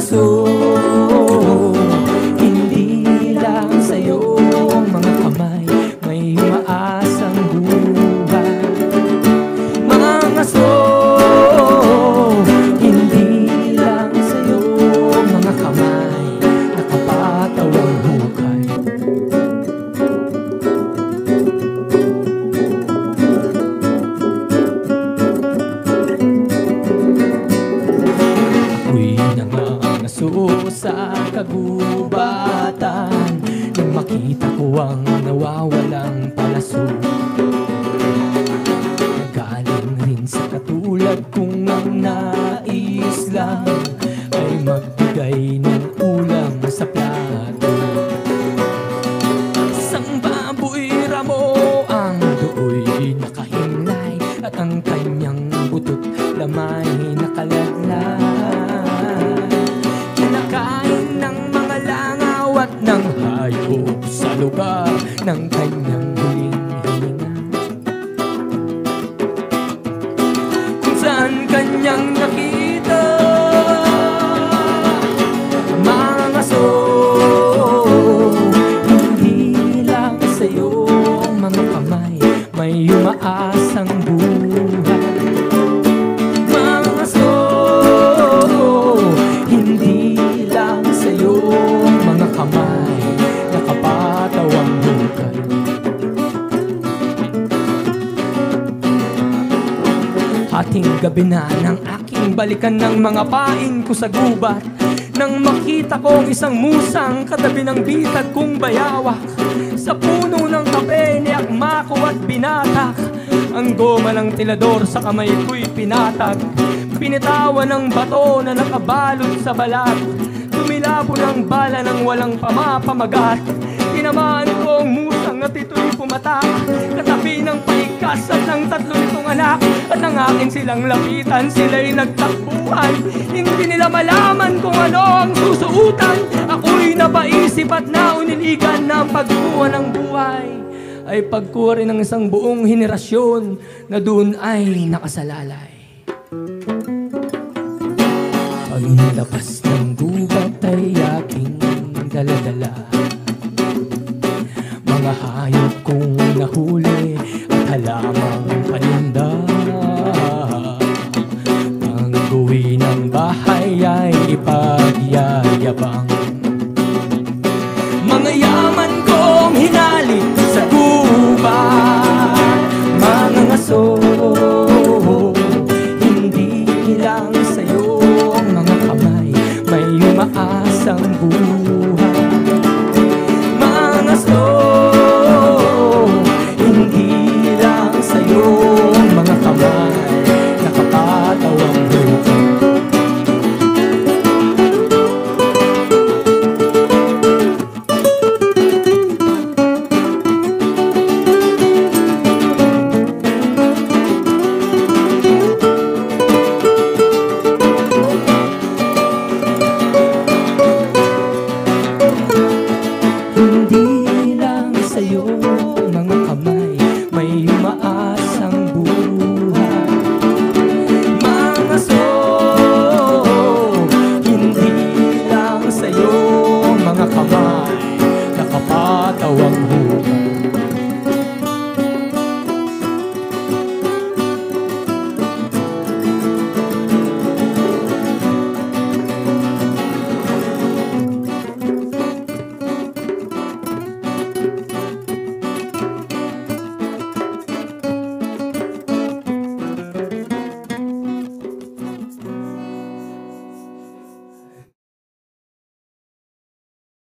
aso, hindi lang sa'yo ang mga kamay may umaasang buhay. Mga aso, hindi lang sa'yo ang mga kamay nakapatawang hukay. Ako'y nangangaso sa kagubatan nang makita ko ang nawawalang palaso. Galing rin sa katulad kong ang nais lang ay magbigay ng ulam sa plato. Isang baboy ramo, ang dooy nakahimlay at ang kanyang butot lamay nakaladlay. Kinakain ng mga langaw at ng hayop sa lugar ng kanyang huling hininga. Kung saan kanyang nakita mga aso, hindi lang sa'yo ang mga kamay may umaasang buhay. Mga aso, hindi lang sa'yo ang mga kamay nakapatawang hukay. Hating gabi na nang aking balikan ng mga pain ko sa gubat, nang makita ko ang isang musang katabi ng bitag kong bayawak. Sa puno ng kape niakma ko at binatak, ang goma ng tilador sa kamay ko'y pinatag. Pinitawan ng bato na nakabalot sa balat, tumilabo ng bala ng walang pamapamagat. Tinamaan ko ang musang at ito'y pumatak, katabi ng paikas at ng tatlo nitong anak. At nang akin silang lapitan, sila'y nagtakbuhan. Hindi nila malaman kung ano ang susuutan. Ako'y napaisip at nauniligan na ang pagkuha ng buhay ay pagkuha rin ng isang buong henerasyon na doon ay nakasalalay. Pag nilabas ng gubat ay aking daladala mga hayop kong nahuli at halamang paninda. Ang gawin ng bahay ay ipagyayabang. Mga yaman kong hinali sa gubat. Mga aso, hindi lang sa'yo ang mga kamay may umaasang buhay.